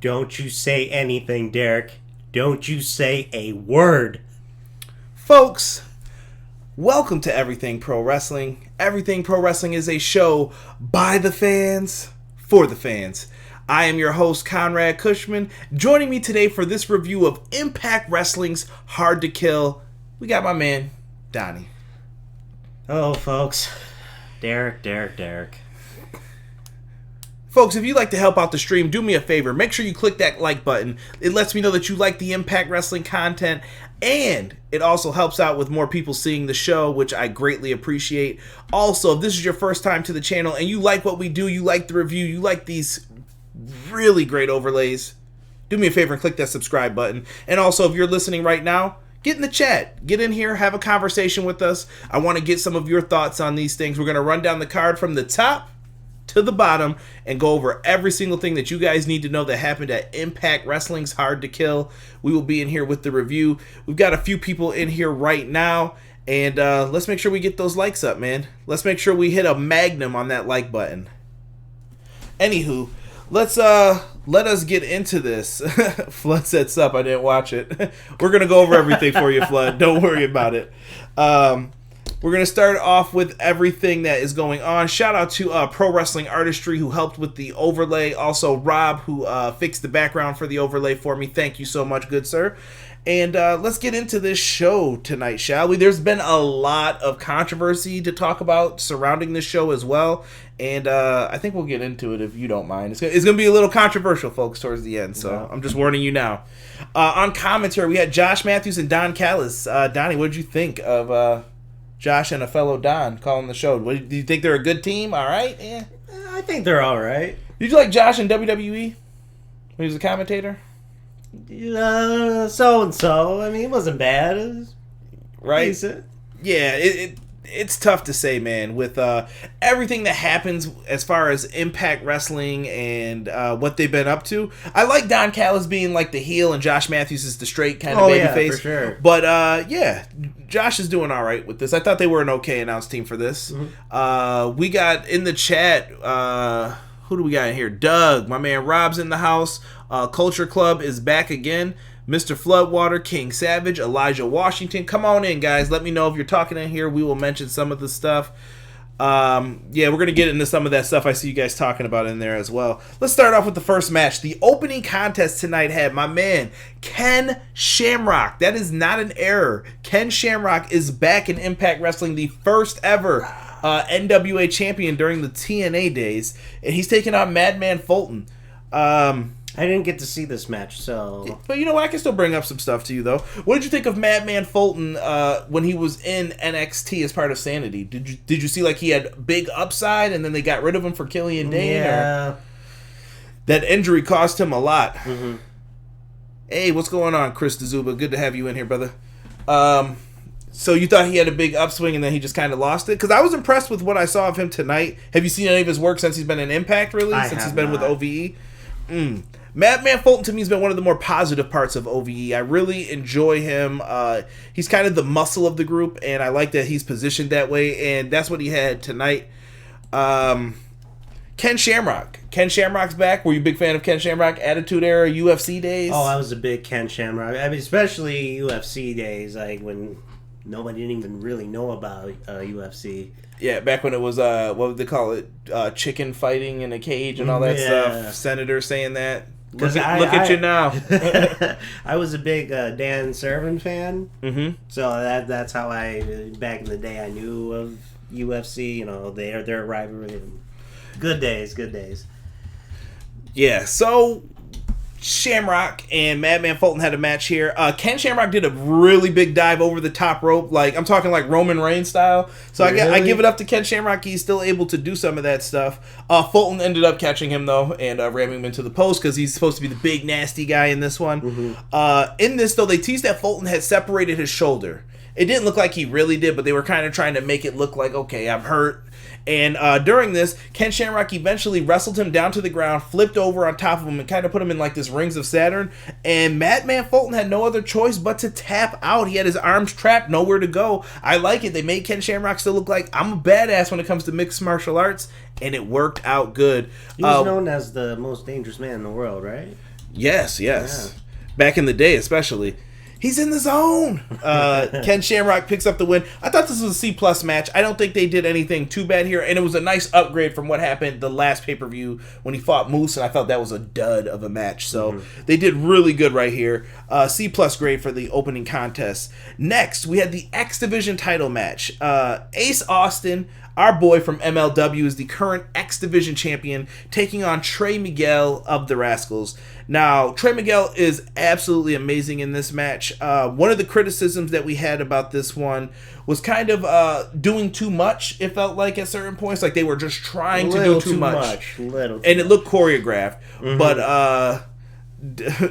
Don't you say anything, Derek. Don't you say a word. Folks, welcome to Everything Pro Wrestling. Everything Pro Wrestling is a show by the fans, for the fans. I am your host, Conrad Cushman. Joining me today for this review of Impact Wrestling's Hard to Kill, we got my man, Donnie. Hello, folks. Derek. Folks, if you'd like to help out the stream, do me a favor. Make sure you click that like button. It lets me know that you like the Impact Wrestling content, and it also helps out with more people seeing the show, which I greatly appreciate. Also, if this is your first time to the channel and you like what we do, you like the review, you like these really great overlays, do me a favor and click that subscribe button. And also, if you're listening right now, get in the chat. Get in here, have a conversation with us. I want to get some of your thoughts on these things. We're going to run down the card from the top to the bottom and go over every single thing that you guys need to know that happened at Impact Wrestling's Hard to Kill. We will be in here with the review. We've got a few people in here right now, and let's make sure we get those likes up, man. Let's make sure we hit a magnum on that like button. Anywho, let us get into this. Flood said sup, I didn't watch it. We're gonna go over everything for you, Flood. Don't worry about it. We're going to start off with everything that is going on. Shout out to Pro Wrestling Artistry, who helped with the overlay. Also, Rob, who fixed the background for the overlay for me. Thank you so much, good sir. And let's get into this show tonight, shall we? There's been a lot of controversy to talk about surrounding this show as well. And I think we'll get into it if you don't mind. It's going to be a little controversial, folks, towards the end. So I'm just warning you now. On commentary, we had Josh Matthews and Don Callis. Donnie, what did you think of Josh and a fellow Don calling the show? Do you think they're a good team? All right? Yeah. I think they're all right. Did you like Josh in WWE when he was a commentator? So-and-so. I mean, it wasn't bad. It was right? decent. Yeah, it's tough to say, man, with everything that happens as far as Impact Wrestling and what they've been up to. I like Don Callis being like the heel and Josh Matthews is the straight kind of babyface. For sure. But yeah, Josh is doing all right with this. I thought they were an okay announced team for this. Mm-hmm. We got in the chat, who do we got in here? Doug, my man Rob's in the house. Culture Club is back again. Mr. Floodwater, King Savage, Elijah Washington. Come on in, guys. Let me know if you're talking in here. We will mention some of the stuff. Yeah, we're going to get into some of that stuff I see you guys talking about in there as well. Let's start off with the first match. The opening contest tonight had my man, Ken Shamrock. That is not an error. Ken Shamrock is back in Impact Wrestling, the first ever NWA champion during the TNA days. And he's taking on Madman Fulton. I didn't get to see this match, so... But you know what? I can still bring up some stuff to you, though. What did you think of Madman Fulton when he was in NXT as part of Sanity? Did you see, like, he had big upside, and then they got rid of him for Callihan? Yeah. That injury cost him a lot. Mm-hmm. Hey, what's going on, Chris DeZuba? Good to have you in here, brother. So you thought he had a big upswing, and then he just kind of lost it? Because I was impressed with what I saw of him tonight. Have you seen any of his work since he's been in Impact, really? Since he's been with OVE? Madman Fulton to me has been one of the more positive parts of OVE. I really enjoy him. He's kind of the muscle of the group, and I like that he's positioned that way, and that's what he had tonight. Ken Shamrock. Ken Shamrock's back. Were you a big fan of Ken Shamrock? Attitude Era, UFC days? Oh, I was a big Ken Shamrock. I mean, especially UFC days, like when nobody didn't even really know about UFC. Yeah, back when it was, what would they call it? Chicken fighting in a cage and all that stuff. Senator saying that. Look at you now. I was a big Dan Servin fan. Mm-hmm. So that's how back in the day, I knew of UFC, you know, their rivalry. Good days. Yeah, so Shamrock and Madman Fulton had a match here. Ken Shamrock did a really big dive over the top rope. Like, I'm talking like Roman Reigns style. So really? I give it up to Ken Shamrock. He's still able to do some of that stuff. Fulton ended up catching him, though, and ramming him into the post because he's supposed to be the big, nasty guy in this one. Mm-hmm. In this, though, they teased that Fulton had separated his shoulder. It didn't look like he really did, but they were kind of trying to make it look like, okay, I'm hurt. And during this, Ken Shamrock eventually wrestled him down to the ground, flipped over on top of him, and kind of put him in like this Rings of Saturn. And Madman Fulton had no other choice but to tap out. He had his arms trapped, nowhere to go. I like it. They made Ken Shamrock still look like I'm a badass when it comes to mixed martial arts, and it worked out good. He was known as the most dangerous man in the world, right? Yes. Back in the day, especially. He's in the zone. Ken Shamrock picks up the win. I thought this was a C+ match. I don't think they did anything too bad here, and it was a nice upgrade from what happened the last pay-per-view when he fought Moose, and I thought that was a dud of a match. So they did really good right here. C+ grade for the opening contest. Next, we had the X Division title match. Ace Austin, our boy from MLW, is the current X Division champion, taking on Trey Miguel of the Rascals. Now, Trey Miguel is absolutely amazing in this match. One of the criticisms that we had about this one was kind of doing too much, it felt like, at certain points. Like they were just trying to do too much. And it looked choreographed. But,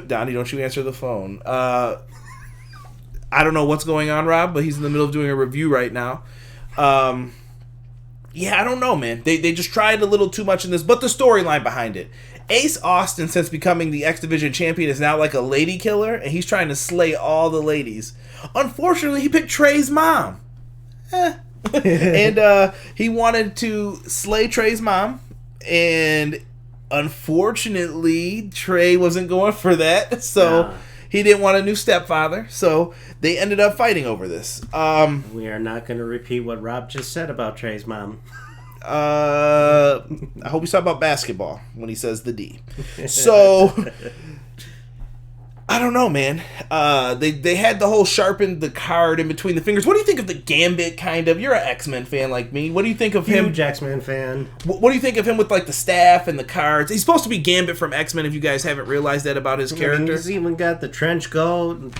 Donnie, don't you answer the phone. I don't know what's going on, Rob, but he's in the middle of doing a review right now. Yeah, I don't know, man. They just tried a little too much in this, but the storyline behind it. Ace Austin, since becoming the X Division champion, is now like a lady killer, and he's trying to slay all the ladies. Unfortunately, he picked Trey's mom. And he wanted to slay Trey's mom, and unfortunately, Trey wasn't going for that, so he didn't want a new stepfather, so they ended up fighting over this. We are not going to repeat what Rob just said about Trey's mom. I hope he's talking about basketball when he says the D. So, I don't know, man. They had the whole sharpened the card in between the fingers. What do you think of the Gambit, kind of? You're an X-Men fan like me. What do you think of him? Huge X-Men fan. What do you think of him with, like, the staff and the cards? He's supposed to be Gambit from X-Men, if you guys haven't realized that about his character. He's even got the trench coat.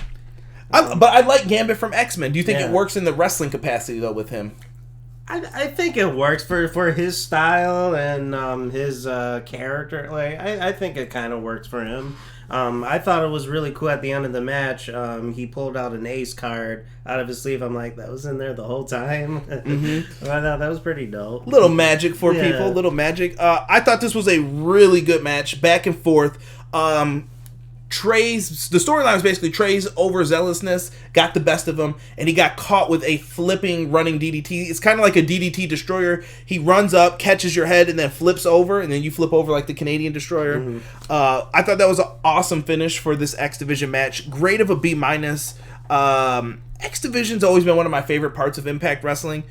But I like Gambit from X-Men. Do you think it works in the wrestling capacity, though, with him? I think it works for his style and his character. Like I think it kind of works for him. I thought it was really cool at the end of the match. He pulled out an ace card out of his sleeve. I'm like, that was in there the whole time. I thought that was pretty dope. Little magic for people. Little magic. I thought this was a really good match, back and forth. The storyline was basically Trey's overzealousness got the best of him, and he got caught with a flipping running DDT. It's kind of like a DDT destroyer. He runs up, catches your head, and then flips over, and then you flip over like the Canadian destroyer. I thought that was an awesome finish for this X Division match. Great of a B-. X Division's always been one of my favorite parts of Impact Wrestling.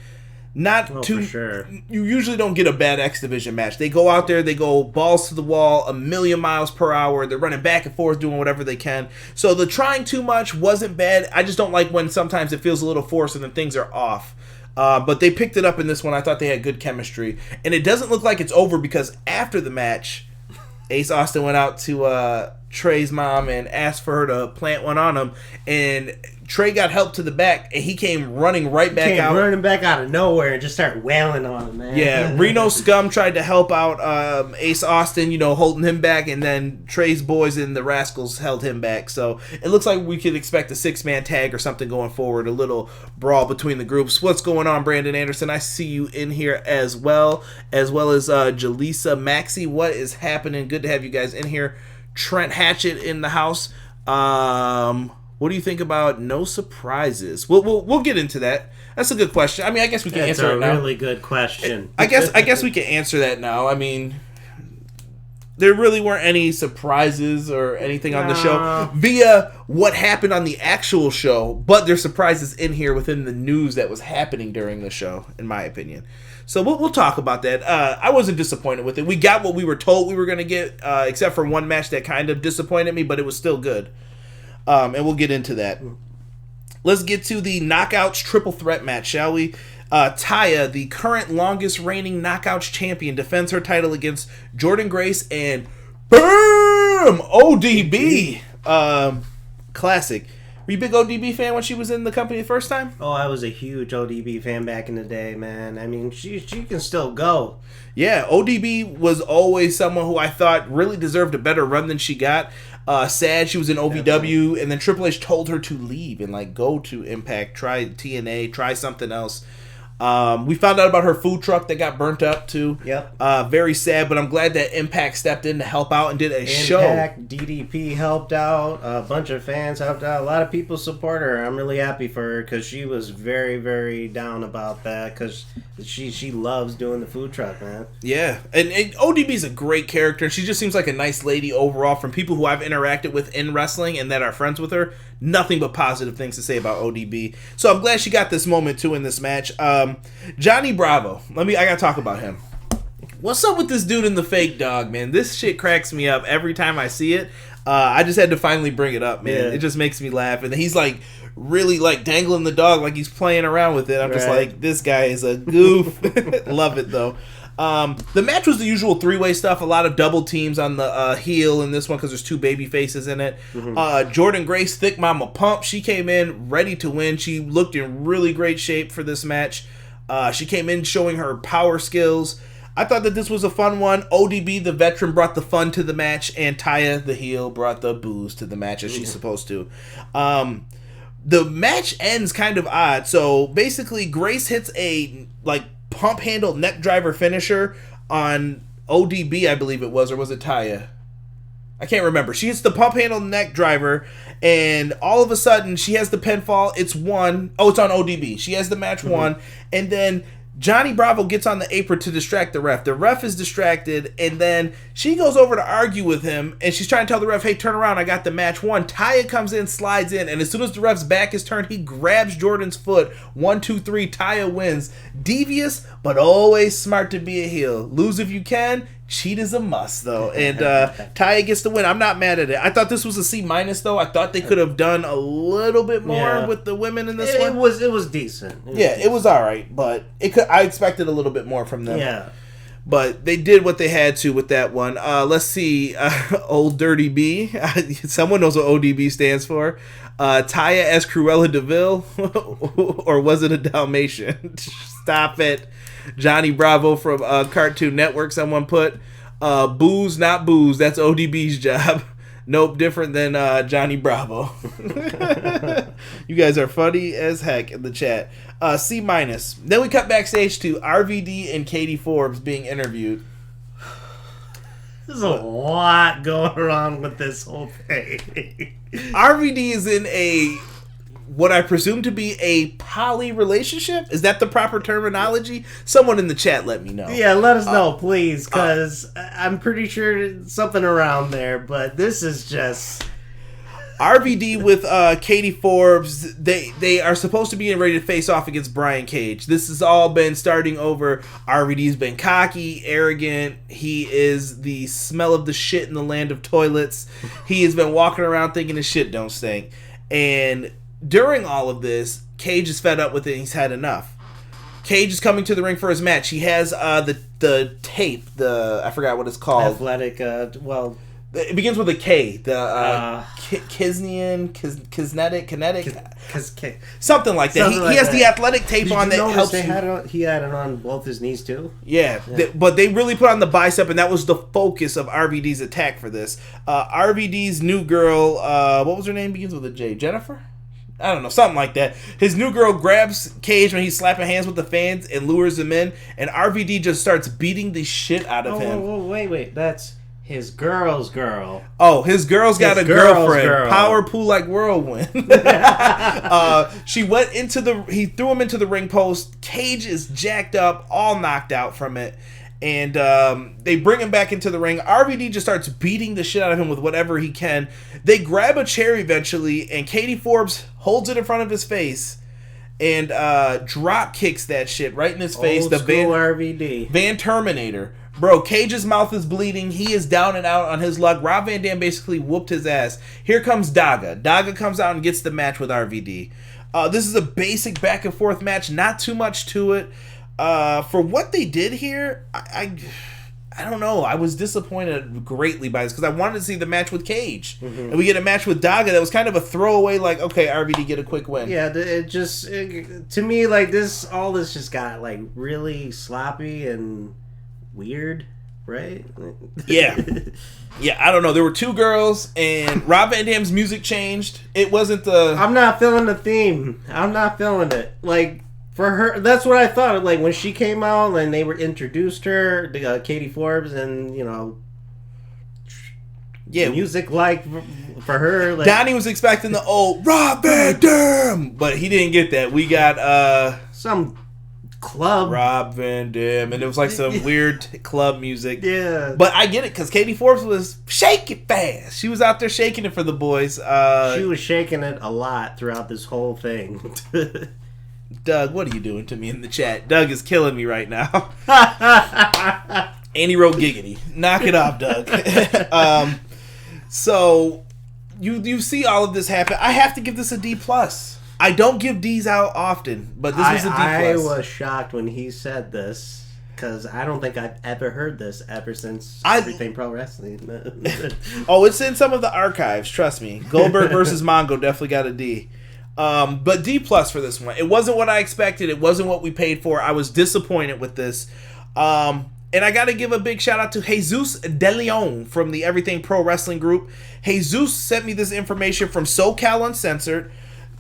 For sure. You usually don't get a bad X Division match. They go out there, they go balls to the wall, 1,000,000 miles per hour. They're running back and forth, doing whatever they can. So the trying too much wasn't bad. I just don't like when sometimes it feels a little forced and then things are off. But they picked it up in this one. I thought they had good chemistry. And it doesn't look like it's over, because after the match, Ace Austin went out to Trey's mom and asked for her to plant one on him. And Trey got help to the back, and he came running right back out. Running back out of nowhere and just started wailing on him, man. Yeah, Rhino Scum tried to help out Ace Austin, holding him back, and then Trey's boys and the Rascals held him back. So it looks like we could expect a 6-man tag or something going forward, a little brawl between the groups. What's going on, Brandon Anderson? I see you in here as well as Jaleesa Maxey. What is happening? Good to have you guys in here. Trent Hatchett in the house. What do you think about no surprises? We'll get into that. That's a good question. I mean, I guess we can answer it now. That's a really good question. I guess we can answer that now. I mean, there really weren't any surprises or anything on the show via what happened on the actual show, but there's surprises in here within the news that was happening during the show, in my opinion. So we'll talk about that. I wasn't disappointed with it. We got what we were told we were going to get, except for one match that kind of disappointed me, but it was still good. And we'll get into that. Let's get to the Knockouts triple threat match, shall we? Taya, the current longest reigning Knockouts champion, defends her title against Jordynne Grace and BAM! ODB. Classic. Were you a big ODB fan when she was in the company the first time? Oh, I was a huge ODB fan back in the day, man. I mean, she can still go. Yeah, ODB was always someone who I thought really deserved a better run than she got. Sad she was in OVW, and then Triple H told her to leave and go to Impact, try TNA, try something else. We found out about her food truck that got burnt up too. Yep. Very sad, but I'm glad that Impact stepped in to help out and did a show. Impact, DDP helped out. A bunch of fans helped out. A lot of people support her. I'm really happy for her because she was very, very down about that because she loves doing the food truck, man. Yeah, and ODB is a great character. She just seems like a nice lady overall. From people who I've interacted with in wrestling and that are friends with her, nothing but positive things to say about ODB. So I'm glad she got this moment too in this match. Johnny Bravo. I gotta talk about him. What's up with this dude in the fake dog, man? This shit cracks me up every time I see it. I just had to finally bring it up, man. Yeah. It just makes me laugh. And he's like really like dangling the dog like he's playing around with it. I'm just like, this guy is a goof. Love it though. The match was the usual three-way stuff. A lot of double teams on the heel in this one because there's two baby faces in it. Jordynne Grace, Thick Mama Pump, she came in ready to win. She looked in really great shape for this match. She came in showing her power skills. I thought that this was a fun one. ODB, the veteran, brought the fun to the match, and Taya, the heel, brought the booze to the match as she's supposed to. The match ends kind of odd. So basically, Grace hits a pump handle neck driver finisher on ODB, I believe it was, or was it Taya? I can't remember. She hits the pump handle neck driver, and all of a sudden she has the pinfall. It's won. Oh, it's on ODB. She has the match won, and then Johnny Bravo gets on the apron to distract the ref. The ref is distracted, and then she goes over to argue with him, and she's trying to tell the ref, hey, turn around, I got the match won. Taya comes in, slides in, and as soon as the ref's back is turned, he grabs Jordynne's foot. 1, 2, 3, Taya wins. Devious, but always smart to be a heel. Lose if you can. Cheat is a must, though. And Taya gets the win. I'm not mad at it. I thought this was a C-, though. I thought they could have done a little bit more with the women in this one. It was decent. It was all right, but I expected a little bit more from them. Yeah. But they did what they had to with that one. Let's see. Old Dirty B. Someone knows what ODB stands for. Taya as Cruella DeVille. Or was it a Dalmatian? Stop it. Johnny Bravo from Cartoon Network, someone put. Booze, not booze. That's ODB's job. Nope, different than Johnny Bravo. You guys are funny as heck in the chat. C-. Then we cut backstage to RVD and Katie Forbes being interviewed. There's a lot going on with this whole thing. RVD is in what I presume to be a poly relationship. Is that the proper terminology? Someone in the chat let me know. Yeah, let us know, please, because I'm pretty sure something around there, but this is just... RVD with Katie Forbes, they are supposed to be ready to face off against Brian Cage. This has all been starting over. RVD's been cocky, arrogant. He is the smell of the shit in the land of toilets. He has been walking around thinking his shit don't stink. And during all of this, Cage is fed up with it. He's had enough. Cage is coming to the ring for his match. He has the tape. I forgot what it's called. Athletic. It begins with a K. The Kisnian, kinetic, something like that. He has the athletic tape on that helps you. He had it on both his knees too. Yeah. But they really put on the bicep, and that was the focus of RVD's attack for this. RVD's new girl, what was her name? Begins with a J. Jennifer? I don't know, something like that. His new girl grabs Cage when he's slapping hands with the fans and lures him in, and RVD just starts beating the shit out of him. Oh, wait, that's his girl's girl. Oh, his girl's got a girlfriend. Power pool like whirlwind. He threw him into the ring post. Cage is jacked up, all knocked out from it. And they bring him back into the ring. RVD just starts beating the shit out of him with whatever he can. They grab a chair eventually, and Katie Forbes holds it in front of his face and drop kicks that shit right in his face. Old school RVD. Van Terminator. Bro, Cage's mouth is bleeding. He is down and out on his luck. Rob Van Dam basically whooped his ass. Here comes Daga. Daga comes out and gets the match with RVD. This is a basic back and forth match. Not too much to it. For what they did here, I don't know. I was disappointed greatly by this because I wanted to see the match with Cage. And we get a match with Daga that was kind of a throwaway, like, okay, RVD get a quick win. Yeah, to me, like, all this just got, like, really sloppy and weird, right? Yeah, I don't know. There were two girls, and Rob Van Dam's music changed. It wasn't the... I'm not feeling the theme. I'm not feeling it. Like... For her, that's what I thought. Like when she came out and they were introduced her, Katie Forbes, and music like for her. Like, Donnie was expecting the old Rob Van Dam, but he didn't get that. We got some club Rob Van Dam, and it was like some weird club music. Yeah, but I get it because Katie Forbes was shaking fast. She was out there shaking it for the boys. She was shaking it a lot throughout this whole thing. Doug, what are you doing to me in the chat? Doug is killing me right now. And he wrote giggity. Knock it off, Doug. So you see all of this happen. I have to give this a D+. I don't give D's out often, but this was a D+. I was shocked when he said this because I don't think I've ever heard this ever since Everything Pro Wrestling. Oh, it's in some of the archives. Trust me. Goldberg versus Mongo definitely got a D. But D+ for this one. It wasn't what I expected. It wasn't what we paid for. I was disappointed with this. And I got to give a big shout out to Jesus De Leon from the Everything Pro Wrestling group. Jesus sent me this information from SoCal Uncensored.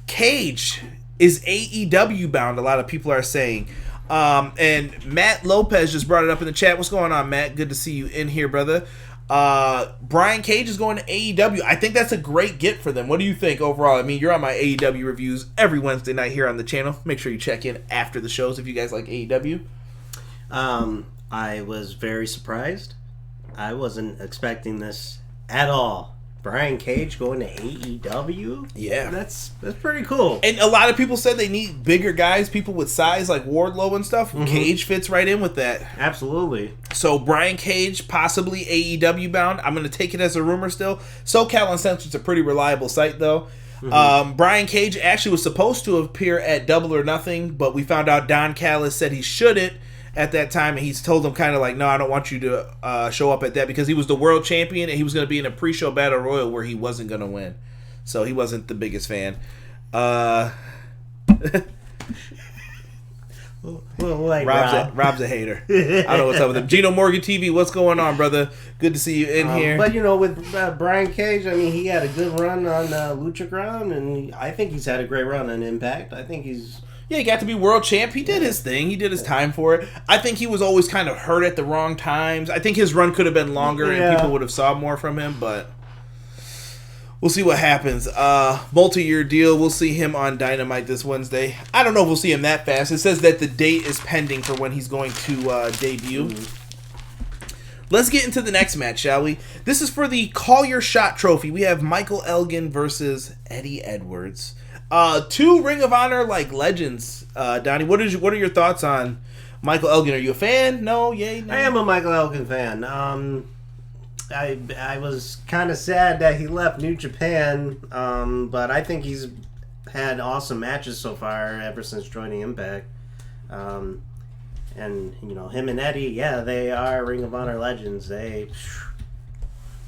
Cage is AEW bound, a lot of people are saying. And Matt Lopez just brought it up in the chat. What's going on, Matt? Good to see you in here, brother. Brian Cage is going to AEW. I think that's a great get for them. What do you think overall? I mean, you're on my AEW reviews every Wednesday night here on the channel. Make sure you check in after the shows if you guys like AEW. I was very surprised. I wasn't expecting this at all. Brian Cage going to AEW? Yeah. That's pretty cool. And a lot of people said they need bigger guys, people with size like Wardlow and stuff. Mm-hmm. Cage fits right in with that. Absolutely. So Brian Cage, possibly AEW bound. I'm going to take it as a rumor still. SoCal Uncensored's a pretty reliable site, though. Mm-hmm. Brian Cage actually was supposed to appear at Double or Nothing, but we found out Don Callis said he shouldn't at that time, and he's told him kind of like, no, I don't want you to show up at that, because he was the world champion and he was going to be in a pre-show battle royal where he wasn't going to win. So he wasn't the biggest fan. Like Rob's a hater. I don't know what's up with him. Gino Morgan TV, what's going on, brother? Good to see you in here. But with Brian Cage, I mean, he had a good run on Lucha Ground, and I think he's had a great run on Impact. I think he's... Yeah, he got to be world champ. He did his thing. He did his time for it. I think he was always kind of hurt at the wrong times. I think his run could have been longer and people would have saw more from him, but we'll see what happens. Multi-year deal. We'll see him on Dynamite this Wednesday. I don't know if we'll see him that fast. It says that the date is pending for when he's going to debut. Mm-hmm. Let's get into the next match, shall we? This is for the Call Your Shot trophy. We have Michael Elgin versus Eddie Edwards. Two Ring of Honor legends. Donnie, what are your thoughts on Michael Elgin? Are you a fan? No, yay, no? I am a Michael Elgin fan. I was kind of sad that he left New Japan, but I think he's had awesome matches so far ever since joining Impact. And him and Eddie, they are Ring of Honor legends. They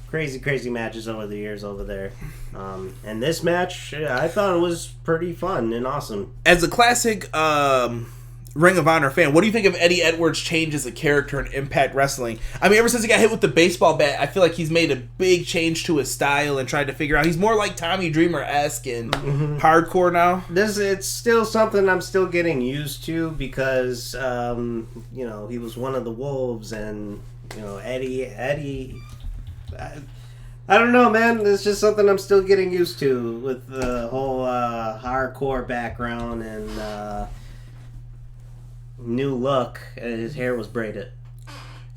crazy matches over the years over there. And this match, I thought it was pretty fun and awesome. As a classic Ring of Honor fan, what do you think of Eddie Edwards' change as a character in Impact Wrestling? I mean, ever since he got hit with the baseball bat, I feel like he's made a big change to his style and tried to figure out. He's more like Tommy Dreamer-esque and hardcore now. It's still something I'm still getting used to because, he was one of the Wolves, and, Eddie... I don't know, man. It's just something I'm still getting used to with the whole hardcore background and new look. His hair was braided.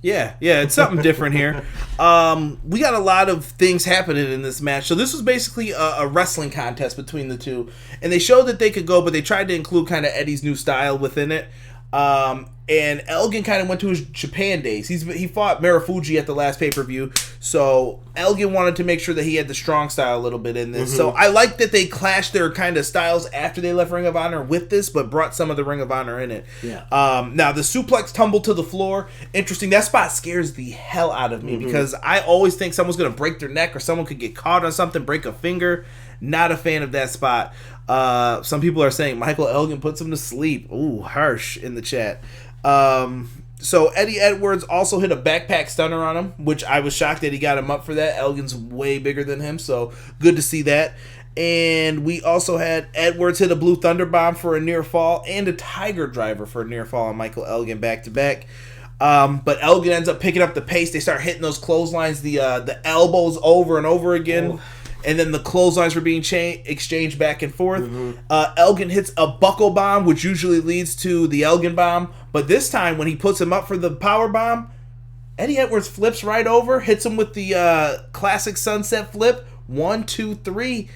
Yeah, it's something different here. We got a lot of things happening in this match. So this was basically a wrestling contest between the two. And they showed that they could go, but they tried to include kind of Eddie's new style within it. And Elgin kind of went to his Japan days. He fought Marufuji at the last pay-per-view, so Elgin wanted to make sure that he had the strong style a little bit in this. Mm-hmm. So I like that they clashed their kind of styles after they left Ring of Honor with this, but brought some of the Ring of Honor in it. Yeah. Now, the suplex tumble to the floor, interesting. That spot scares the hell out of me because I always think someone's going to break their neck or someone could get caught on something, break a finger. Not a fan of that spot. Some people are saying Michael Elgin puts him to sleep. Ooh, harsh in the chat. So Eddie Edwards also hit a backpack stunner on him, which I was shocked that he got him up for that. Elgin's way bigger than him, so good to see that. And we also had Edwards hit a Blue Thunder Bomb for a near fall and a Tiger Driver for a near fall on Michael Elgin back-to-back. But Elgin ends up picking up the pace. They start hitting those clotheslines, the elbows over and over again. And then the clotheslines were being exchanged back and forth. Elgin hits a buckle bomb, which usually leads to the Elgin bomb. But this time, when he puts him up for the power bomb, Eddie Edwards flips right over, hits him with the classic sunset flip. 1, 2, 3.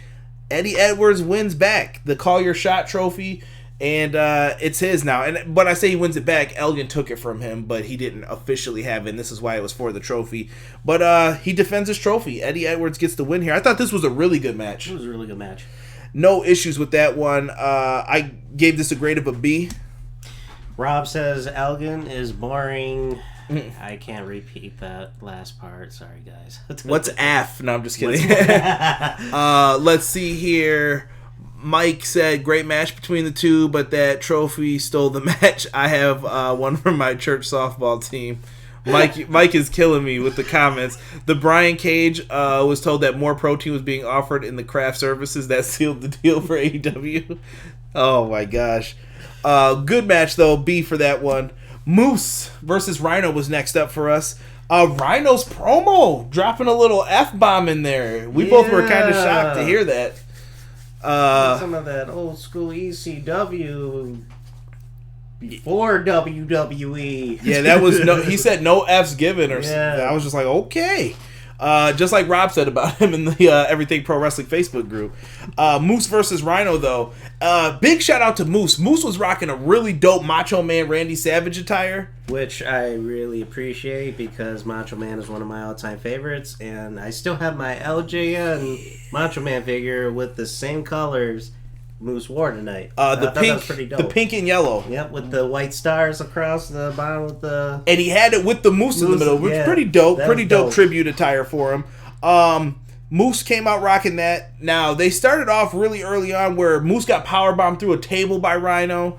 Eddie Edwards wins back the Call Your Shot trophy. And it's his now. And when I say he wins it back, Elgin took it from him, but he didn't officially have it, and this is why it was for the trophy. But he defends his trophy. Eddie Edwards gets the win here. I thought this was a really good match. It was a really good match. No issues with that one. I gave this a grade of a B. Rob says Elgin is boring. I can't repeat that last part. Sorry, guys. What's AF? No, I'm just kidding. Let's see here. Mike said, great match between the two, but that trophy stole the match. I have one from my church softball team. Mike is killing me with the comments. The Brian Cage was told that more protein was being offered in the craft services. That sealed the deal for AEW. Oh, my gosh. Good match, though. B for that one. Moose versus Rhino was next up for us. Rhino's promo, dropping a little F-bomb in there. We both were kind of shocked to hear that. Some of that old school ECW before WWE. Yeah, that was he said no F's given or something. I was just like, okay. Just like Rob said about him in the Everything Pro Wrestling Facebook group. Moose versus Rhino, though. Big shout out to Moose. Moose was rocking a really dope Macho Man Randy Savage attire. Which I really appreciate because Macho Man is one of my all-time favorites. And I still have my LJN Macho Man figure with the same colors Moose wore tonight. The pink, was pretty dope. The pink and yellow. Yep, with the white stars across the bottom of the... And he had it with the moose in the middle, which is pretty dope. Pretty dope tribute attire for him. Moose came out rocking that. Now, they started off really early on where Moose got powerbombed through a table by Rhino.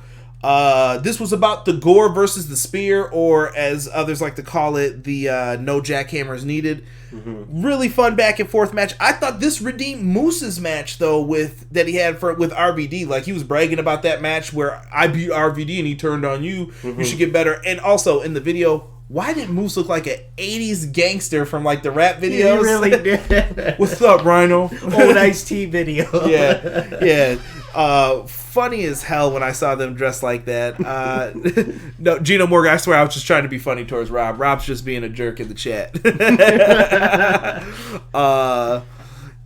This was about the gore versus the spear, or as others like to call it, the no jackhammers needed. Really fun back and forth match. I thought this redeemed Moose's match though that he had with RVD. Like he was bragging about that match where I beat RVD and he turned on you. You should get better. And also in the video, why did Moose look like an 80s gangster from like the rap videos? He really did. What's up, Rhino? Old Ice-T video. Yeah. Funny as hell when I saw them dressed like that. No, Gino Morgan, I swear I was just trying to be funny towards Rob. Rob's just being a jerk in the chat.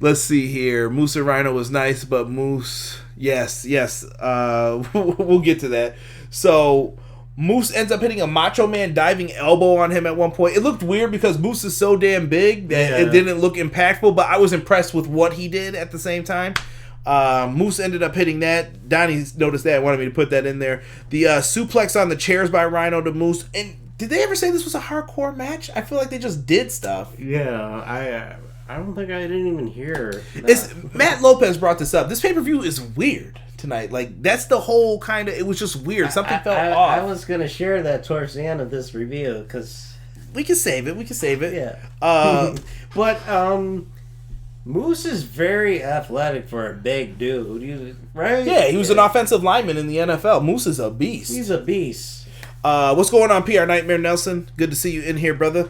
Let's see here. Moose and Rhino was nice, but Moose... Yes. We'll get to that. So... Moose ends up hitting a Macho Man diving elbow on him at one point. It looked weird because Moose is so damn big that it didn't look impactful, but I was impressed with what he did at the same time. Moose ended up hitting that. Donnie noticed that, wanted me to put that in there. The suplex on the chairs by Rhino to Moose. And did they ever say this was a hardcore match? I feel like they just did stuff. Yeah, I don't think I didn't even hear that. Matt Lopez brought this up. This pay-per-view is weird tonight. Like, that's the whole kind of... It was just weird. Something felt off. I was going to share that towards the end of this review, because... We can save it. Yeah. But, Moose is very athletic for a big dude, right? Yeah, he was an offensive lineman in the NFL. Moose is a beast. He's a beast. What's going on, PR Nightmare Nelson? Good to see you in here, brother.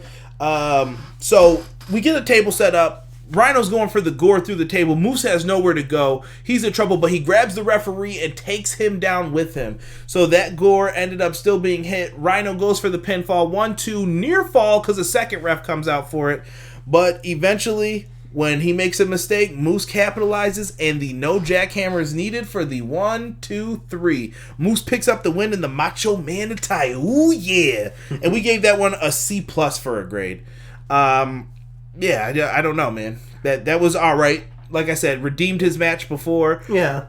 So, we get a table set up. Rhino's going for the gore through the table. Moose has nowhere to go. He's in trouble, but he grabs the referee and takes him down with him. So that gore ended up still being hit. Rhino goes for the pinfall. 1-2, near fall because a second ref comes out for it. But eventually, when he makes a mistake, Moose capitalizes and the no jackhammer is needed for the 1, 2, 3. Moose picks up the win in the Macho Man attire. Ooh, yeah. And we gave that one a C+ for a grade. Yeah, I don't know, man. That was all right. Like I said, redeemed his match before. Yeah.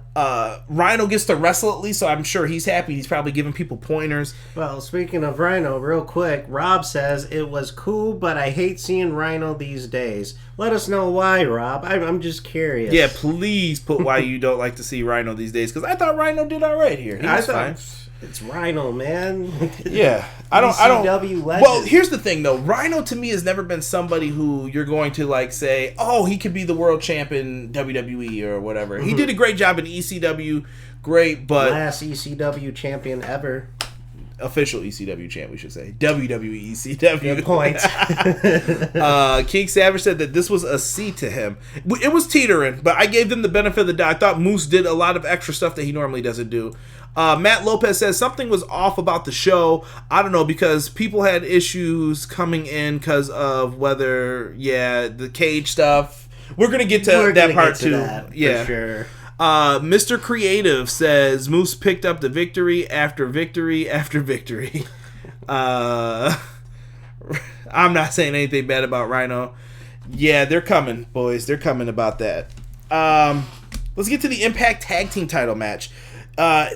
Rhino gets to wrestle at least, so I'm sure he's happy. He's probably giving people pointers. Well, speaking of Rhino, real quick, Rob says, it was cool, but I hate seeing Rhino these days. Let us know why, Rob. I'm just curious. Yeah, please put why you don't like to see Rhino these days, because I thought Rhino did all right here. He was fine. It's Rhino, man. Yeah, I don't. legend. Well, here's the thing, though. Rhino to me has never been somebody who you're going to like say, "Oh, he could be the world champion WWE or whatever." He did a great job in ECW, great, but last ECW champion ever. Official ECW champ, we should say. WWE ECW. Good point. King Savage said that this was a C to him. It was teetering, but I gave them the benefit of the doubt. I thought Moose did a lot of extra stuff that he normally doesn't do. Matt Lopez says something was off about the show. I don't know, because people had issues coming in because of whether, the cage stuff. We're going to get to that part too. For sure. Mr. Creative says Moose picked up the victory after victory after victory. I'm not saying anything bad about Rhino. Yeah, they're coming, boys. They're coming about that. Let's get to the Impact Tag Team title match.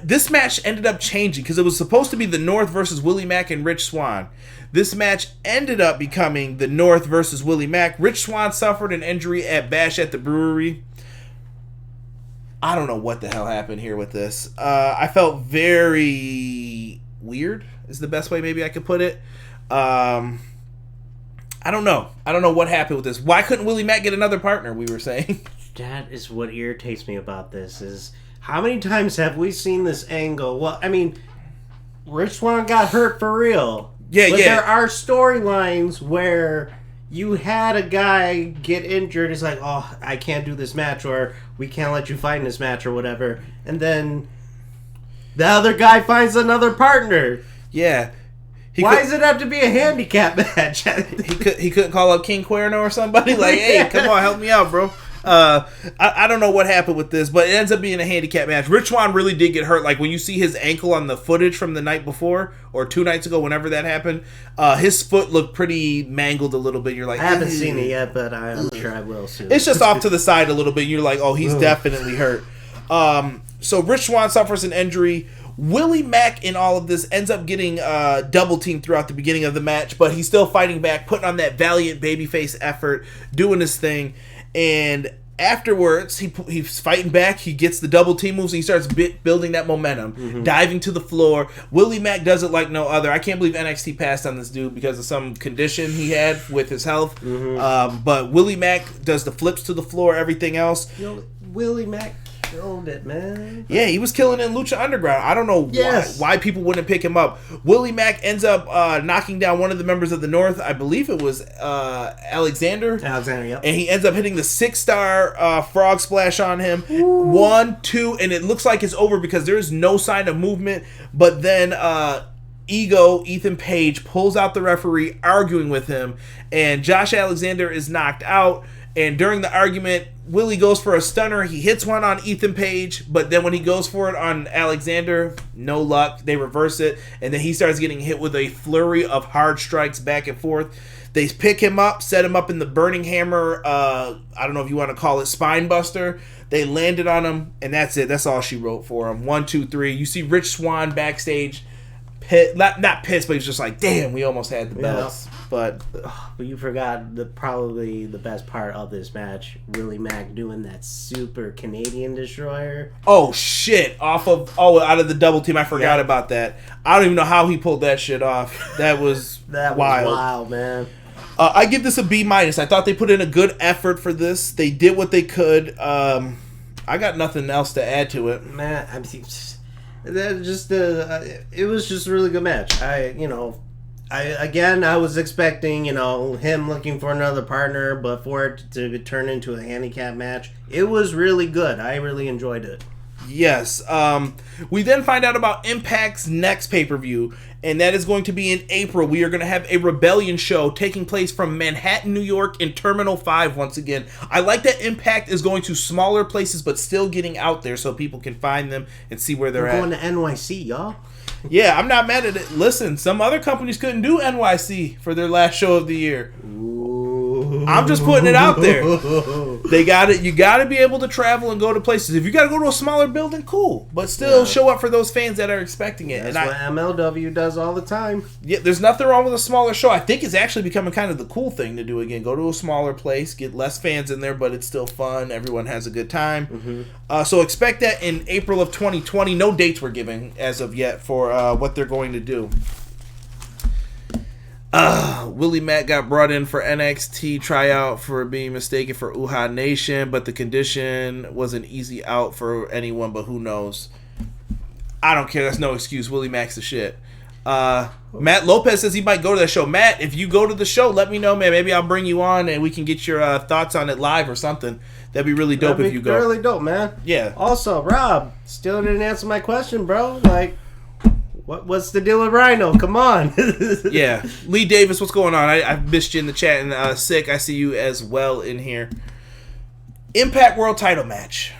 This match ended up changing because it was supposed to be the North versus Willie Mack and Rich Swann. This match ended up becoming the North versus Willie Mack. Rich Swann suffered an injury at Bash at the Brewery. I don't know what the hell happened here with this. I felt very weird is the best way maybe I could put it. I don't know. I don't know what happened with this. Why couldn't Willie Mack get another partner, we were saying? That is what irritates me about this is how many times have we seen this angle? Well, I mean, Rich Swann got hurt for real. Yeah, but there are storylines where you had a guy get injured. It's like, oh, I can't do this match, or we can't let you fight in this match, or whatever. And then the other guy finds another partner. Yeah. Why does it have to be a handicap match? he couldn't call up King Cuerno or somebody? Like, hey, come on, help me out, bro. I don't know what happened with this, but it ends up being a handicap match. Rich Swann really did get hurt. Like when you see his ankle on the footage from the night before or 2 nights ago, whenever that happened, his foot looked pretty mangled a little bit. You're like, I haven't seen it yet, but I'm sure I will soon. It's just off to the side a little bit. You're like, oh, he's definitely hurt. So Rich Swann suffers an injury. Willie Mack in all of this ends up getting double teamed throughout the beginning of the match, but he's still fighting back, putting on that valiant babyface effort, doing his thing. And afterwards, he's fighting back. He gets the double team moves. And he starts building that momentum, diving to the floor. Willie Mack does it like no other. I can't believe NXT passed on this dude because of some condition he had with his health. But Willie Mack does the flips to the floor, everything else. Willie Mack killed it, man. Yeah, he was killing it in Lucha Underground. I don't know why people wouldn't pick him up. Willie Mack ends up knocking down one of the members of the North. I believe it was Alexander. Yep. And he ends up hitting the 6-star frog splash on him. Ooh. 1, 2, and it looks like it's over because there's no sign of movement. But then Ethan Page pulls out the referee, arguing with him, and Josh Alexander is knocked out. And during the argument, Willie goes for a stunner. He hits one on Ethan Page, but then when he goes for it on Alexander, no luck. They reverse it, and then he starts getting hit with a flurry of hard strikes back and forth. They pick him up, set him up in the Burning Hammer, I don't know if you want to call it Spine Buster. They landed on him, and that's it. That's all she wrote for him. 1, 2, 3. You see Rich Swann backstage, not pissed, but he's just like, damn, we almost had the belts. Yeah. But you forgot probably the best part of this match, Willie Mack doing that super Canadian destroyer. Oh shit! Out of the double team, I forgot about that. I don't even know how he pulled that shit off. That was wild, man. I give this a B-. I thought they put in a good effort for this. They did what they could. I got nothing else to add to it. Man, it was just a really good match. I was expecting, him looking for another partner, but for it to turn into a handicap match, it was really good. I really enjoyed it. Yes. We then find out about Impact's next pay-per-view, and that is going to be in April. We are going to have a Rebellion show taking place from Manhattan, New York in Terminal 5 once again. I like that Impact is going to smaller places, but still getting out there so people can find them and see where they're at. We're going to NYC, y'all. Yeah, I'm not mad at it. Listen, some other companies couldn't do NYC for their last show of the year. Ooh. I'm just putting it out there. They got it. You got to be able to travel and go to places. If you got to go to a smaller building, cool. But still show up for those fans that are expecting it. That's what MLW does all the time. Yeah, there's nothing wrong with a smaller show. I think it's actually becoming kind of the cool thing to do again. Go to a smaller place, get less fans in there, but it's still fun. Everyone has a good time. Mm-hmm. So expect that in April of 2020. No dates were given as of yet for what they're going to do. Willie Mack got brought in for NXT tryout for being mistaken for Uhaa Nation, but the condition was an easy out for anyone, but who knows? I don't care. That's no excuse. Willie Mack's the shit. Matt Lopez says he might go to that show. Matt, if you go to the show, let me know, man. Maybe I'll bring you on and we can get your thoughts on it live or something. That'd be really dope if you go. Really dope, man. Yeah. Also, Rob, still didn't answer my question, bro. Like, what's the deal with Rhino? Come on. Yeah. Lee Davis, what's going on? I missed you in the chat. And Sick, I see you as well in here. Impact World Title match.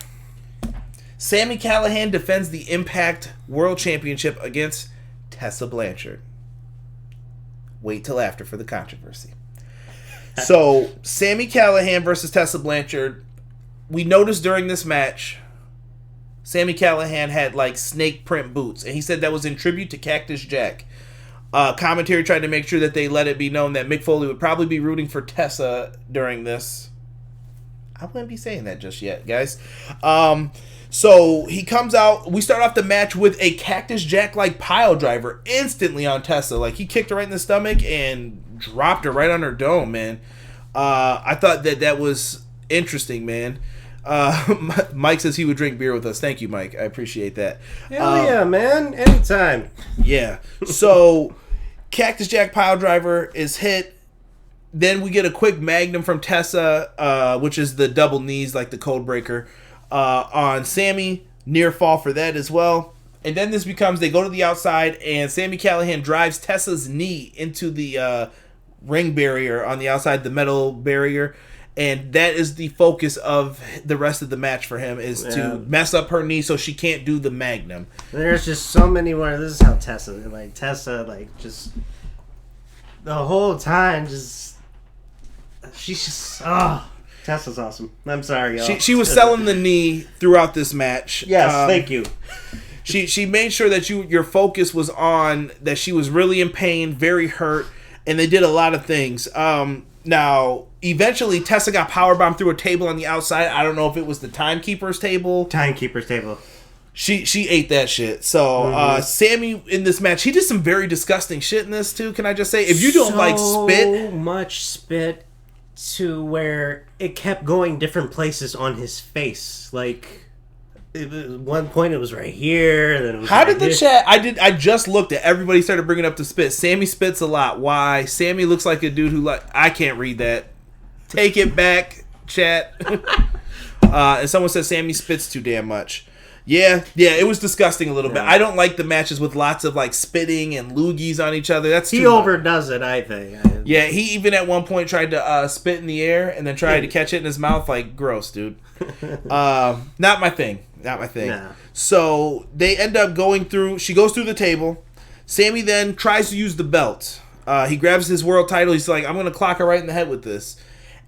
Sami Callihan defends the Impact World Championship against Tessa Blanchard. Wait till after for the controversy. So, Sami Callihan versus Tessa Blanchard. We noticed during this match, Sami Callihan had like snake print boots, and he said that was in tribute to Cactus Jack. Commentary tried to make sure that they let it be known that Mick Foley would probably be rooting for Tessa during this. I wouldn't be saying that just yet, guys. So he comes out. We start off the match with a Cactus Jack-like pile driver instantly on Tessa. Like, he kicked her right in the stomach and dropped her right on her dome, man. I thought that was interesting, man. Mike says he would drink beer with us. Thank you, Mike. I appreciate that. Hell yeah, man. Anytime. Yeah. So, Cactus Jack pile driver is hit. Then we get a quick magnum from Tessa, which is the double knees, like the code breaker, on Sami. Near fall for that as well. And then this becomes, they go to the outside, and Sami Callihan drives Tessa's knee into the ring barrier on the outside, the metal barrier. And that is the focus of the rest of the match for him, is to mess up her knee so she can't do the magnum. There's just so many more. This is how Tessa, just the whole time, she's just, Tessa's awesome. I'm sorry, y'all. She was selling the knee throughout this match. Yes, thank you. She made sure that your focus was on that she was really in pain, very hurt, and they did a lot of things. Now, eventually, Tessa got powerbombed through a table on the outside. I don't know if it was the Timekeeper's table. Timekeeper's table. She ate that shit. So, Sami in this match, he did some very disgusting shit in this, too. Can I just say? If you don't like spit. So much spit to where it kept going different places on his face. Like, at one point it was right here, and then it was How right did the chat? I just looked at everybody started bringing up the spit. Sami spits a lot. Why? Sami looks like a dude who I can't read that. Take it back, chat. And someone said Sami spits too damn much. Yeah, it was disgusting a little bit. I don't like the matches with lots of like spitting and loogies on each other. That's he overdoes it, I think. Yeah, he even at one point tried to spit in the air and then tried to catch it in his mouth. Like, gross, dude. Not my thing. Nah. So they end up going through. She goes through the table. Sami then tries to use the belt. He grabs his world title. He's like, I'm going to clock her right in the head with this.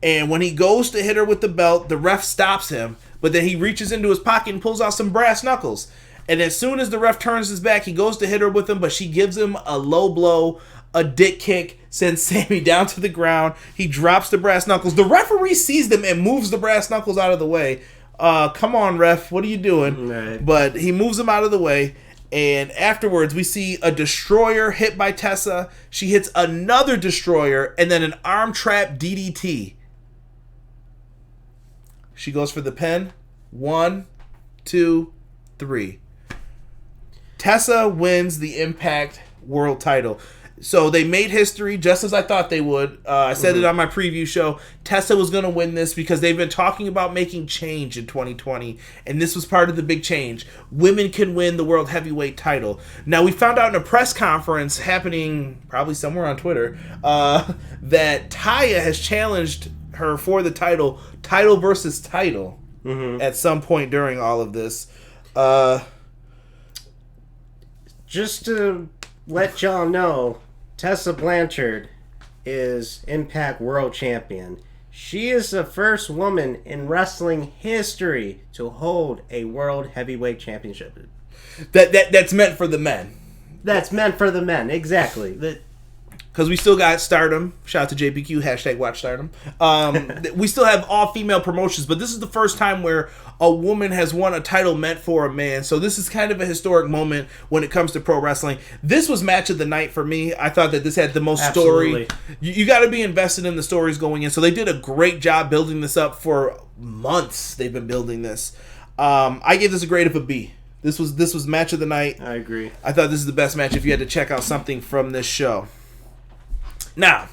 And when he goes to hit her with the belt, the ref stops him. But then he reaches into his pocket and pulls out some brass knuckles. And as soon as the ref turns his back, he goes to hit her with them, but she gives him a low blow, a dick kick, sends Sami down to the ground. He drops the brass knuckles. The referee sees them and moves the brass knuckles out of the way. Come on, ref. What are you doing? Right. But he moves them out of the way. And afterwards, we see a destroyer hit by Tessa. She hits another destroyer and then an arm trap DDT. She goes for the pin. 1, 2, 3. Tessa wins the Impact World title. So they made history just as I thought they would. I said it on my preview show. Tessa was going to win this because they've been talking about making change in 2020. And this was part of the big change. Women can win the World Heavyweight title. Now, we found out in a press conference happening probably somewhere on Twitter that Taya has challenged her for the title versus title at some point during all of this. Just to let y'all know, Tessa Blanchard is Impact World Champion. She is the first woman in wrestling history to hold a World Heavyweight Championship. That's meant for the men. That's meant for the men, exactly. Because we still got Stardom. Shout out to JPQ, hashtag watch Stardom. We still have all-female promotions, but this is the first time where a woman has won a title meant for a man. So this is kind of a historic moment when it comes to pro wrestling. This was match of the night for me. I thought that this had the most story. You got to be invested in the stories going in. So they did a great job building this up for months. They've been building this. I gave this a grade of a B. This was match of the night. I agree. I thought this is the best match if you had to check out something from this show. Now,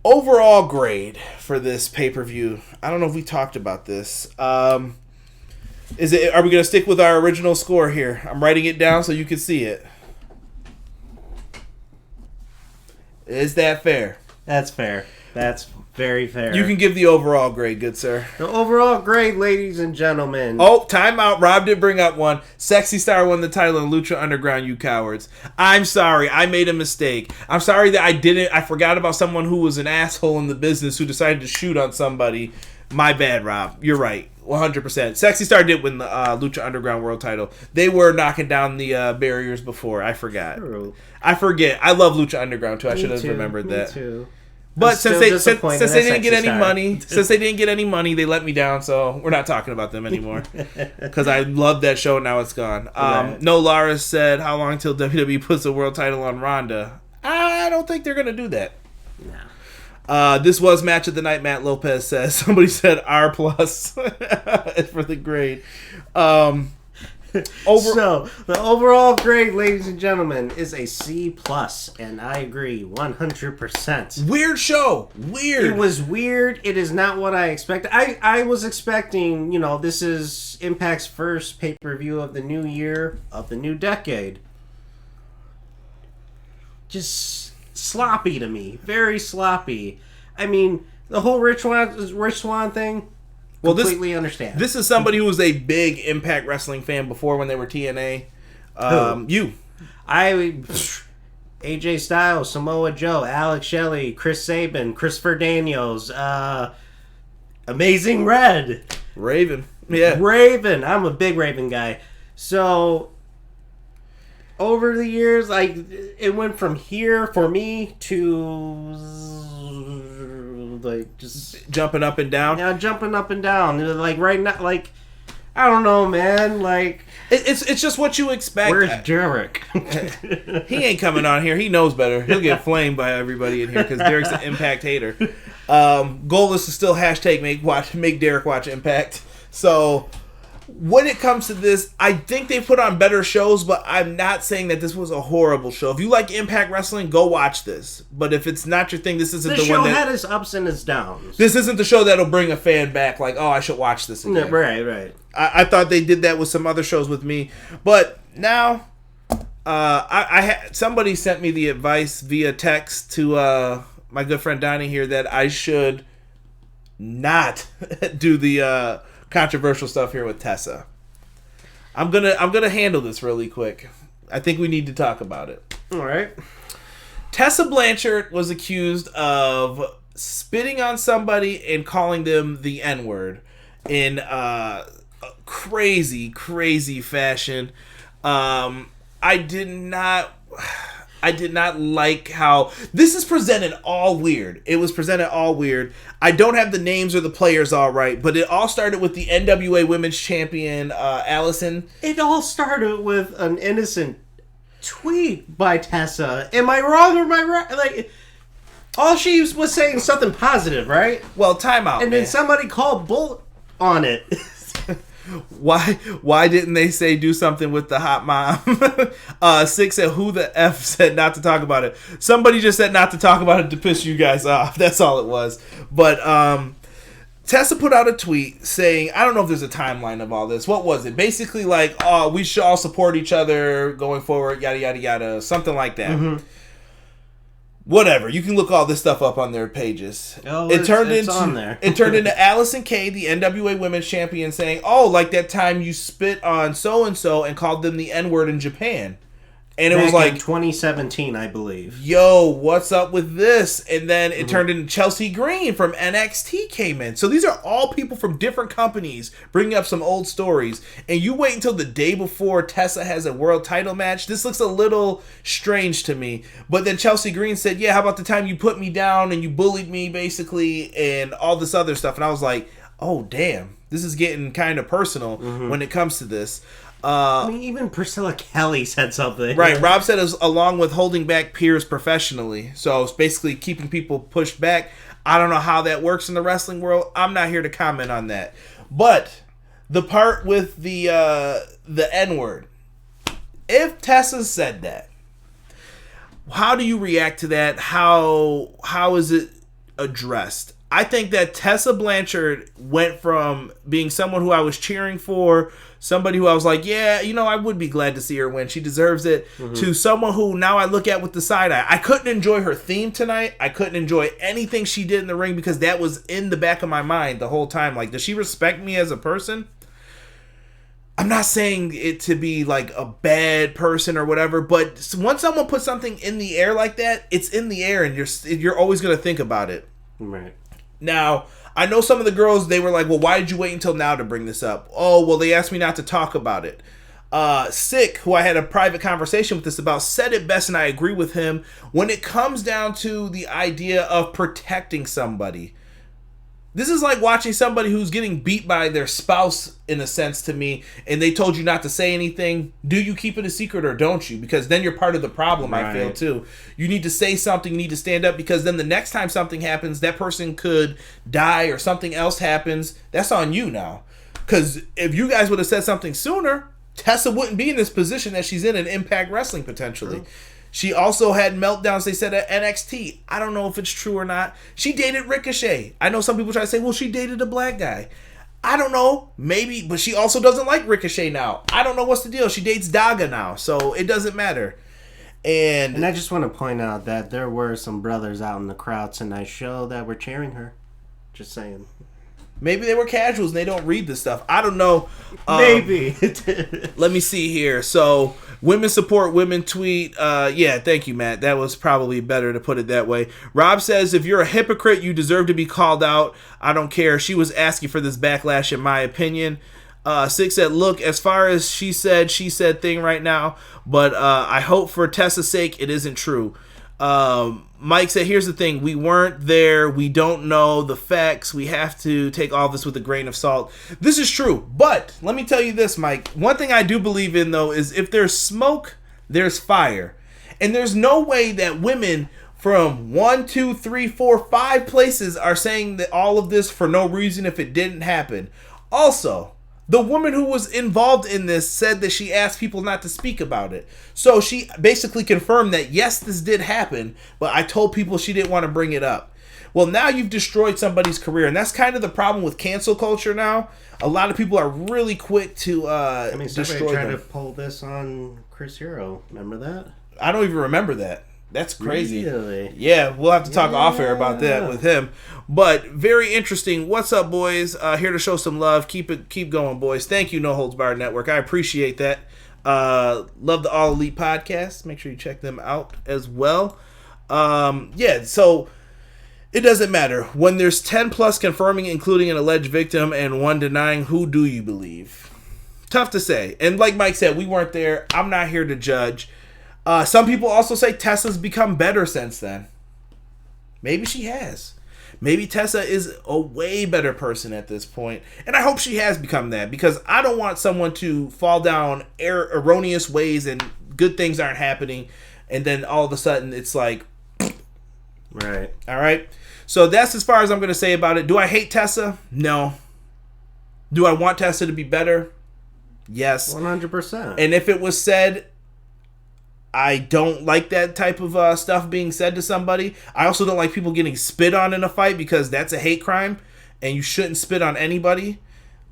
overall grade for this pay-per-view. I don't know if we talked about this. Are we going to stick with our original score here? I'm writing it down so you can see it. Is that fair? That's fair. That's very fair. You can give the overall grade, good sir. The overall grade, ladies and gentlemen. Oh, time out. Rob did bring up one. Sexy Star won the title in Lucha Underground, you cowards. I'm sorry. I made a mistake. I'm sorry that I forgot about someone who was an asshole in the business who decided to shoot on somebody. My bad, Rob. You're right. 100%. Sexy Star did win the Lucha Underground World title. They were knocking down the barriers before. I forgot. True. I forget. I love Lucha Underground, too. I should have remembered that. Me too. But since they didn't get any money, they let me down. So we're not talking about them anymore because I loved that show. Now it's gone. Right. No, Lara said, "How long till WWE puts a world title on Ronda?" I don't think they're gonna do that. No. This was match of the night. Matt Lopez says. Somebody said R plus for the grade. So the overall grade, ladies and gentlemen, is a C plus, and I agree 100%. Weird show. Weird. It was weird. It is not what I expected. I was expecting, this is Impact's first pay-per-view of the new year, of the new decade. Just sloppy to me. Very sloppy. I mean, the whole Rich Swann thing. Well, completely understand. This is somebody who was a big Impact Wrestling fan before when they were TNA. You. AJ Styles, Samoa Joe, Alex Shelley, Chris Sabin, Christopher Daniels, Amazing Red. Raven. Yeah. Raven. I'm a big Raven guy. So, over the years, it went from here for me to... just jumping up and down. Yeah, jumping up and down. Right now, I don't know, man. It's just what you expect. Where's Derek? He ain't coming on here. He knows better. He'll get flamed by everybody in here because Derek's an Impact hater. Goal is to still hashtag make Derek watch Impact. So when it comes to this, I think they put on better shows, but I'm not saying that this was a horrible show. If you like Impact Wrestling, go watch this. But if it's not your thing, this isn't the one that... The show had its ups and its downs. This isn't the show that'll bring a fan back like, oh, I should watch this again. Right. I thought they did that with some other shows with me. But now, somebody sent me the advice via text to my good friend Donnie here that I should not do the... controversial stuff here with Tessa. I'm gonna handle this really quick. I think we need to talk about it. All right. Tessa Blanchard was accused of spitting on somebody and calling them the N-word in crazy fashion. I did not like how this is presented all weird. It was presented all weird. I don't have the names or the players all right, but it all started with the NWA Women's Champion, Allison. It all started with an innocent tweet by Tessa. Am I wrong or am I right? All she was saying something positive, right? Well, time out, and then somebody called bull on it. Why didn't they say do something with the hot mom? Six said who the F said not to talk about it. Somebody just said not to talk about it to piss you guys off. That's all it was. But Tessa put out a tweet saying, I don't know if there's a timeline of all this. What was it? Basically we should all support each other going forward, yada yada yada, something like that. Mm-hmm. Whatever, you can look all this stuff up on their pages. Oh, it's on there. It turned into Allison Kay, the NWA Women's Champion, saying, "Oh, like that time you spit on so and so and called them the N-word in Japan." And it Back was like in 2017, I believe. Yo, what's up with this? And then it turned into Chelsea Green from NXT came in. So these are all people from different companies bringing up some old stories. And you wait until the day before Tessa has a world title match. This looks a little strange to me. But then Chelsea Green said, yeah, how about the time you put me down and you bullied me, basically, and all this other stuff. And I was like, oh, damn. This is getting kind of personal when it comes to this. I mean, even Priscilla Kelly said something. Right, Rob said it was along with holding back peers professionally. So it's basically keeping people pushed back. I don't know how that works in the wrestling world. I'm not here to comment on that. But the part with the N-word. If Tessa said that, how do you react to that? How is it addressed? I think that Tessa Blanchard went from being someone who I was cheering for, somebody who I was like, yeah, you know, I would be glad to see her win. She deserves it. To someone who now I look at with the side eye. I couldn't enjoy her theme tonight. I couldn't enjoy anything she did in the ring because that was in the back of my mind the whole time. Like, does she respect me as a person? I'm not saying it to be like a bad person or whatever, but once someone puts something in the air like that, it's in the air and you're always going to think about it. Right. Now, I know some of the girls, they were like, well, why did you wait until now to bring this up? Oh, well, they asked me not to talk about it. Sick, who I had a private conversation with this about, said it best, and I agree with him. When it comes down to the idea of protecting somebody, this is like watching somebody who's getting beat by their spouse, in a sense, to me, and they told you not to say anything. Do you keep it a secret or don't you? Because then you're part of the problem, right. I feel, too. You need to say something, you need to stand up, because then the next time something happens, that person could die or something else happens. That's on you now. Because if you guys would have said something sooner, Tessa wouldn't be in this position that she's in Impact Wrestling, potentially. True. She also had meltdowns, they said, at NXT. I don't know if it's true or not. She dated Ricochet. I know some people try to say, well, she dated a black guy. I don't know. Maybe, but she also doesn't like Ricochet now. I don't know what's the deal. She dates Daga now, so it doesn't matter. And I just want to point out that there were some brothers out in the crowd tonight's show that were cheering her. Just saying. Maybe they were casuals and they don't read this stuff. I don't know. Maybe. Let me see here. So, women support women tweet. Yeah, thank you, Matt. That was probably better to put it that way. Rob says, if you're a hypocrite, you deserve to be called out. I don't care. She was asking for this backlash, in my opinion. Six said, look, as far as she said thing right now, but I hope for Tessa's sake it isn't true. Mike said, here's the thing. We weren't there. We don't know the facts. We have to take all this with a grain of salt. This is true. But let me tell you this, Mike. One thing I do believe in, though, is if there's smoke, there's fire. And there's no way that women from 1, 2, 3, 4, 5 places are saying that all of this for no reason if it didn't happen. Also, the woman who was involved in this said that she asked people not to speak about it. So she basically confirmed that, yes, this did happen, but I told people she didn't want to bring it up. Well, now you've destroyed somebody's career, and that's kind of the problem with cancel culture now. A lot of people are really quick to destroy tried them. to pull this on Chris Hero. Remember that? I don't even remember that. That's crazy. Really? Yeah, we'll have to talk off air about that with him. But very interesting. What's up, boys? Here to show some love. Keep going, boys. Thank you, No Holds Barred Network. I appreciate that. Love the All Elite podcast. Make sure you check them out as well. So it doesn't matter. When there's 10 plus confirming, including an alleged victim, and 1 denying, who do you believe? Tough to say. And like Mike said, we weren't there. I'm not here to judge. Some people also say Tessa's become better since then. Maybe she has. Maybe Tessa is a way better person at this point. And I hope she has become that, because I don't want someone to fall down erroneous ways and good things aren't happening. And then all of a sudden it's like... Right. All right. So that's as far as I'm going to say about it. Do I hate Tessa? No. Do I want Tessa to be better? Yes. 100%. And if it was said... I don't like that type of stuff being said to somebody. I also don't like people getting spit on in a fight, because that's a hate crime, and you shouldn't spit on anybody.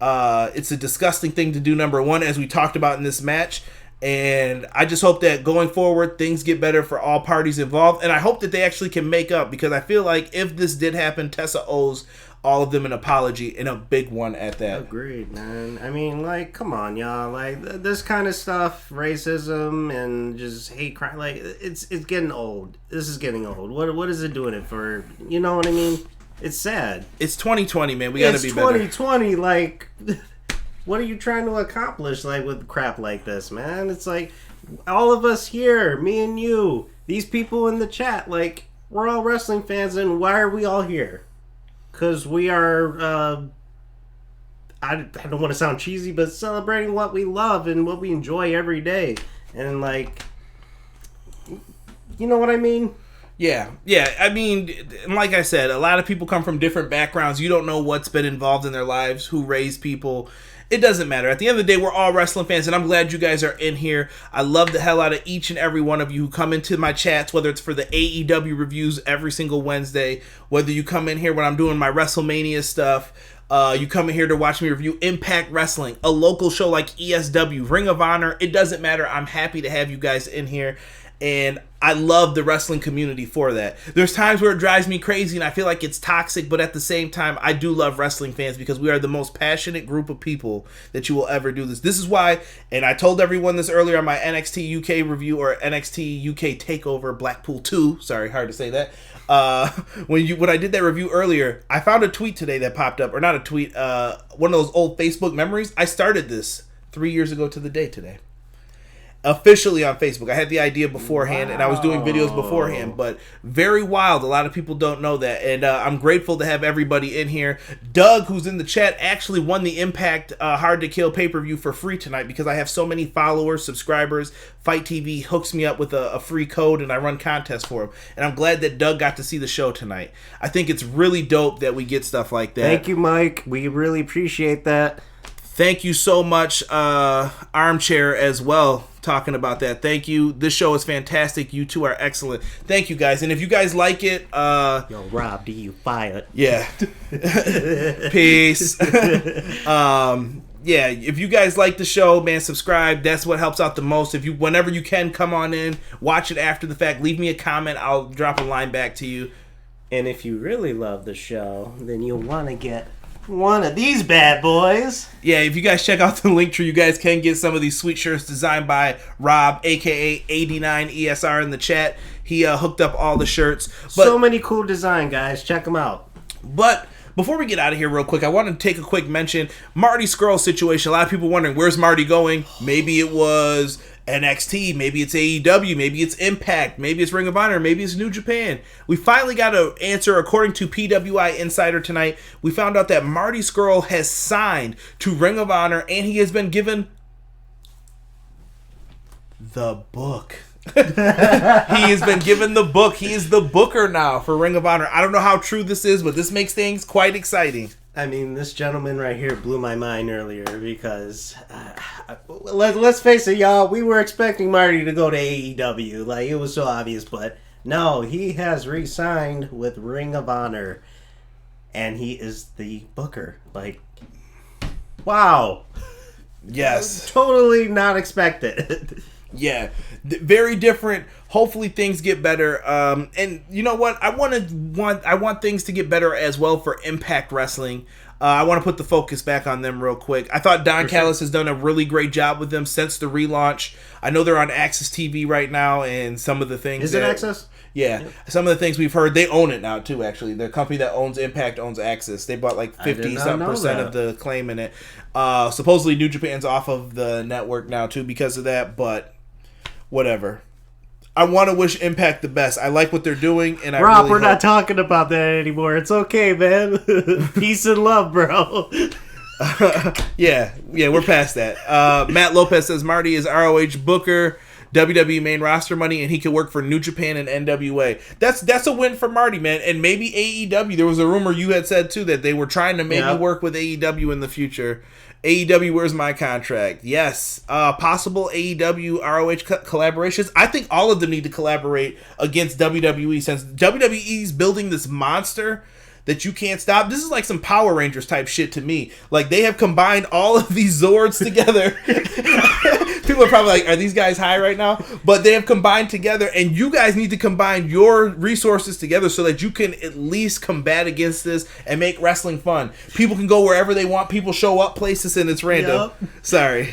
It's a disgusting thing to do, number one, as we talked about in this match. And I just hope that going forward, things get better for all parties involved. And I hope that they actually can make up, because I feel like if this did happen, Tessa owes all of them an apology, and a big one at that. Agreed, man. I mean, like, come on, y'all. Like, this kind of stuff, racism and just hate crime, like, it's getting old. This is getting old. What is it doing it for? You know what I mean? It's sad. It's 2020, man. We gotta be better. It's 2020, like... What are you trying to accomplish, like, with crap like this, man? It's like, all of us here, me and you, these people in the chat, like, we're all wrestling fans, and why are we all here? Because we are, I don't want to sound cheesy, but celebrating what we love and what we enjoy every day. And, like, you know what I mean? Yeah. I mean, like I said, a lot of people come from different backgrounds. You don't know what's been involved in their lives, who raised people. It doesn't matter. At the end of the day, we're all wrestling fans, and I'm glad you guys are in here. I love the hell out of each and every one of you who come into my chats, whether it's for the AEW reviews every single Wednesday, whether you come in here when I'm doing my WrestleMania stuff, you come in here to watch me review Impact Wrestling, a local show like ESW, Ring of Honor. It doesn't matter. I'm happy to have you guys in here. And I love the wrestling community for that. There's times where it drives me crazy and I feel like it's toxic, but at the same time, I do love wrestling fans because we are the most passionate group of people that you will ever do this. This is why, and I told everyone this earlier on my NXT UK review, or NXT UK Takeover Blackpool 2. Sorry, hard to say that. When I did that review earlier, I found a tweet today that popped up, or not a tweet, one of those old Facebook memories. I started this 3 years ago to the day today. Officially on Facebook. I had the idea beforehand, and I was doing videos beforehand, but very wild. A lot of people don't know that, and I'm grateful to have everybody in here. Doug, who's in the chat, actually won the Impact Hard to Kill pay-per-view for free tonight because I have so many followers, subscribers. FITE TV hooks me up with a free code, and I run contests for him, and I'm glad that Doug got to see the show tonight. I think it's really dope that we get stuff like that. Thank you, Mike. We really appreciate that. Thank you so much, Armchair, as well, talking about that. Thank you. This show is fantastic. You two are excellent. Thank you, guys. And if you guys like it... Yo, Rob, do you fired? Yeah. Peace. Yeah, if you guys like the show, man, subscribe. That's what helps out the most. If you, whenever you can, come on in, watch it after the fact. Leave me a comment. I'll drop a line back to you. And if you really love the show, then you'll want to get... one of these bad boys. Yeah, if you guys check out the link tree, you guys can get some of these sweet shirts designed by Rob, aka 89ESR in the chat. He hooked up all the shirts. But, so many cool design, guys. Check them out. But before we get out of here real quick, I want to take a quick mention. Marty Scurll's situation. A lot of people wondering, where's Marty going? Maybe it was NXT, maybe it's AEW, maybe it's Impact, maybe it's Ring of Honor, maybe it's New Japan. We finally got an answer. According to PWI Insider tonight, we found out that Marty Scurll has signed to Ring of Honor, and he has been given the book. He has been given the book. He is the booker now for Ring of Honor. I don't know how true this is, but this makes things quite exciting. I mean, this gentleman right here blew my mind earlier because, let's face it, y'all, we were expecting Marty to go to AEW. Like, it was so obvious, but no, he has re-signed with Ring of Honor, and he is the booker. Like, wow. Yes. Totally not expected. Yeah, very different. Hopefully things get better. And you know what? I want things to get better as well for Impact Wrestling. I want to put the focus back on them real quick. I thought Don Callis has done a really great job with them since the relaunch. I know they're on Access TV right now, and some of the things... Is it Access? Yeah. Some of the things we've heard, they own it now too, actually. The company that owns Impact owns Access. They bought like 50-something% of the claim in it. Supposedly New Japan's off of the network now too because of that, but whatever. I want to wish Impact the best. I like what they're doing, and I Rob, really we're not talking about that anymore. It's okay, man. Peace and love, bro. Yeah, we're past that. Matt Lopez says Marty is ROH booker, WWE main roster money, and he could work for New Japan and NWA. That's a win for Marty, man. And maybe AEW. There was a rumor you had said too that they were trying to maybe work with AEW in the future. AEW, where's my contract? Yes. Possible AEW ROH collaborations. I think all of them need to collaborate against WWE since WWE's building this monster that you can't stop. This is like some Power Rangers type shit to me. Like, they have combined all of these Zords together People are probably like, are these guys high right now? But they have combined together, and you guys need to combine your resources together so that you can at least combat against this and make wrestling fun. People can go wherever they want. People show up places, and it's random. Yep. Sorry.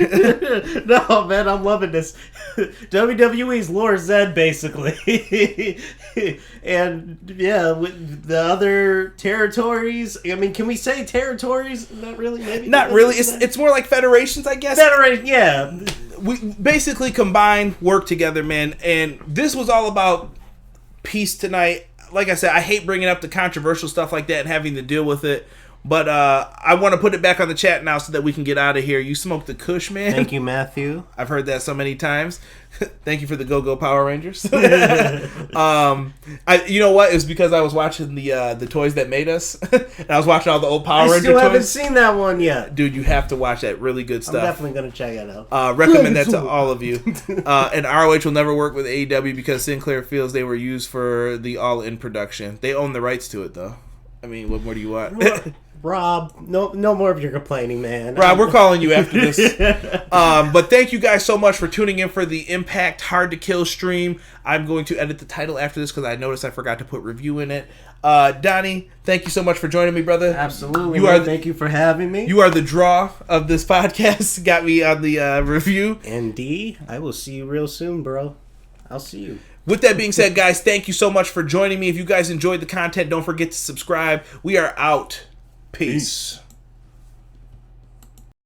No, man, I'm loving this. WWE's Lord Zed, basically. And, yeah, with the other territories, I mean, can we say territories? Not really, maybe. Not really. It's more like federations, I guess. Federation, yeah. We basically combine, work together, man. And this was all about peace tonight. Like I said, I hate bringing up the controversial stuff like that and having to deal with it. But I want to put it back on the chat now so that we can get out of here. You smoked the kush, man. Thank you, Matthew. I've heard that so many times. Thank you for the Go-Go Power Rangers. You know what? It was because I was watching the Toys That Made Us. And I was watching all the old Power Ranger toys. I still haven't seen that one yet. Dude, you have to watch that. Really good stuff. I'm definitely going to check it out. Recommend that to all of you. And ROH will never work with AEW because Sinclair feels they were used for the All-In production. They own the rights to it, though. I mean, what more do you want? Rob, no more of your complaining, man. Rob, we're calling you after this. But thank you guys so much for tuning in for the Impact Hard to Kill stream. I'm going to edit the title after this because I noticed I forgot to put review in it. Donnie, thank you so much for joining me, brother. Absolutely. Thank you for having me. You are the draw of this podcast. Got me on the review. And D, I will see you real soon, bro. I'll see you. With that being said, guys, thank you so much for joining me. If you guys enjoyed the content, don't forget to subscribe. We are out. Peace.